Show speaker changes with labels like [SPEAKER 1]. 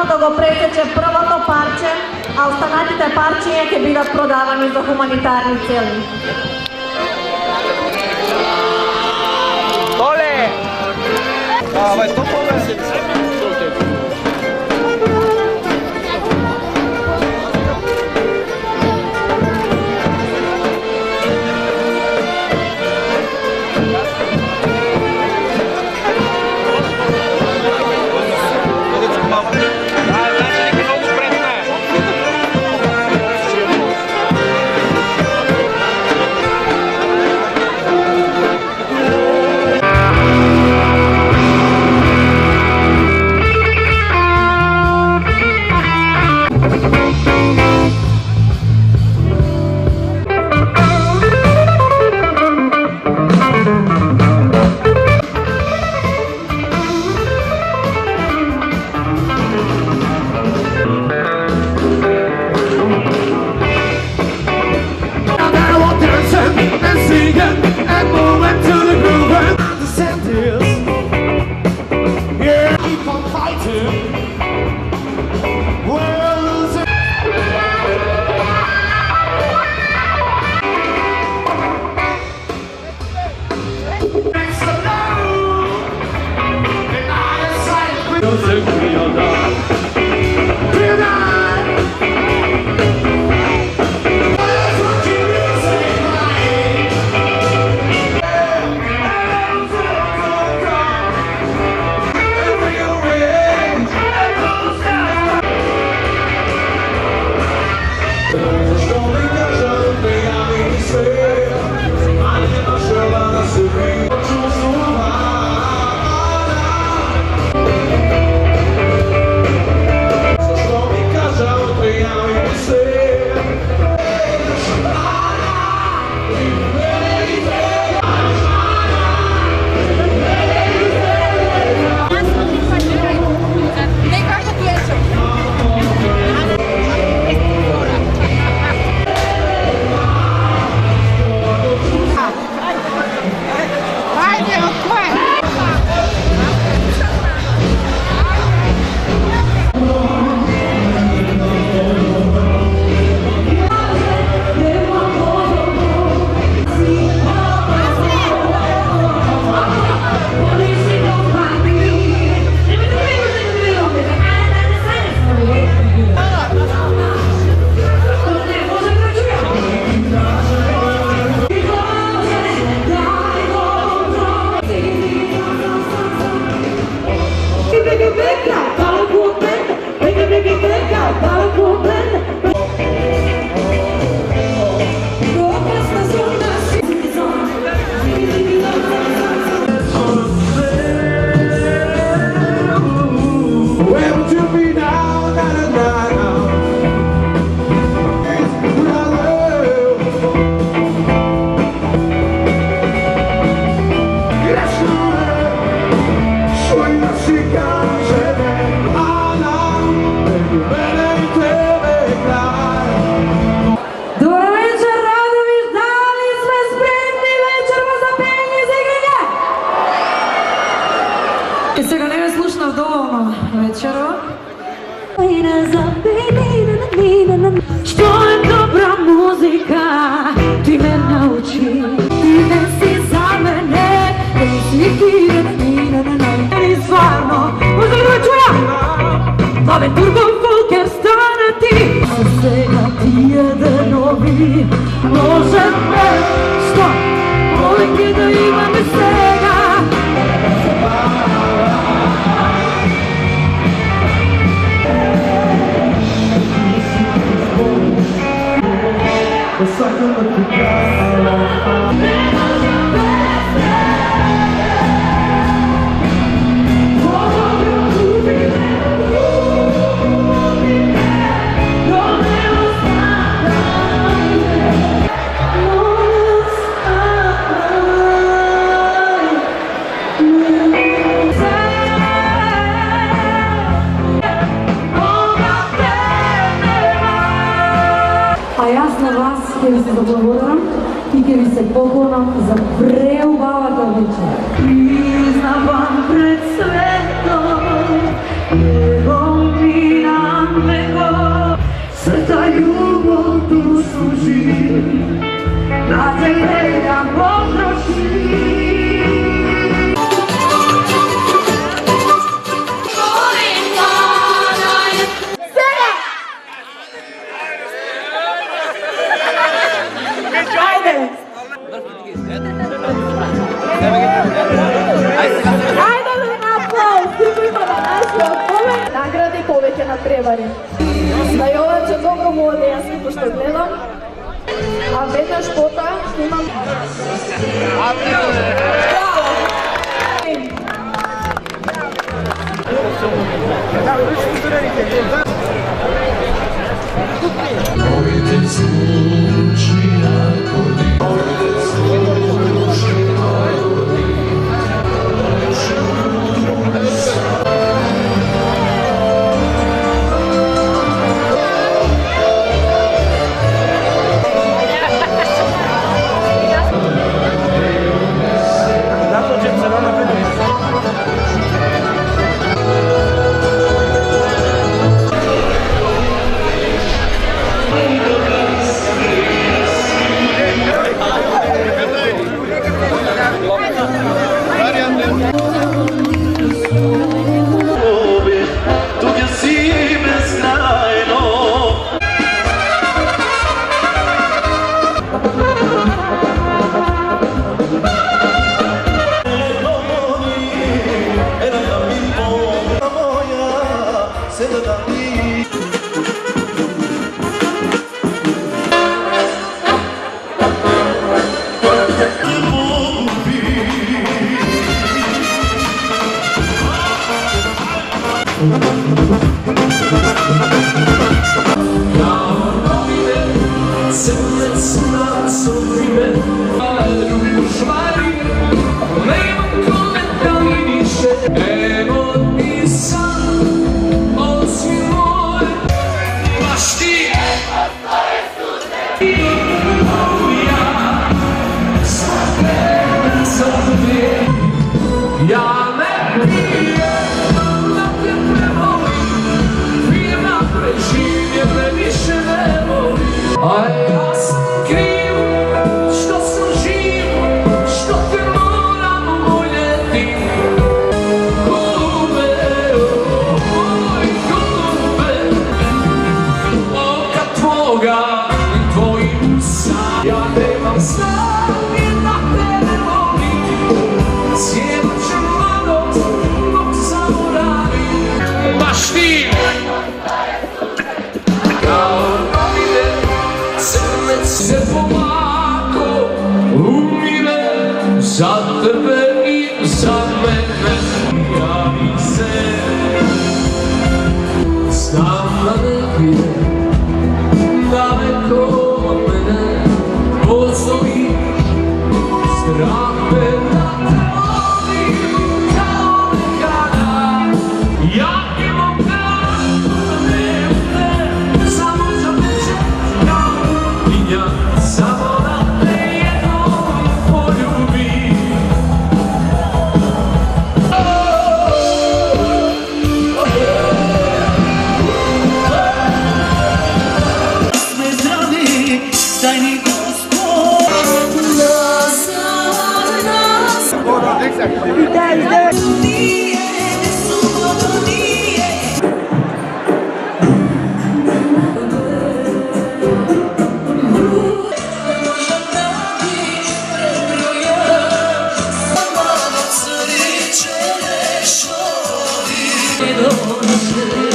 [SPEAKER 1] Pozivamo da го пресече првото парче, а останатите парчиња ќе бидат продавани за хуманитарни цели.
[SPEAKER 2] Оле! Vai, estou falando.
[SPEAKER 1] Сега не ме слушнав доволно вечеро. Што е добра музика, ти ме научи. Ти не си за мене, ти си ти стварно. Може ли да ме чуја? Бабе турбом фолкер стана ти. Сега ти еденови, може ме, што? Повеќе да имаме сега. А јас на вас ќе ви се заблагодарам и ќе ви се поклонам за преубавата вечер. Признавам пред светот, него ми
[SPEAKER 3] повеќе на превари. Да ја оваче добро му оде јас како што гледам. А веднаш потоа имам...
[SPEAKER 4] Se polako umire za tebe i za mene. Javi se, znam da negdje daleko od mene postoji strah me da te volim kao nekada. Ja imam dan, ne umre, samo za večer kao linja. Samo da te jednom poljubim.
[SPEAKER 5] Sve zdravi, tajni Gospod.
[SPEAKER 4] Don't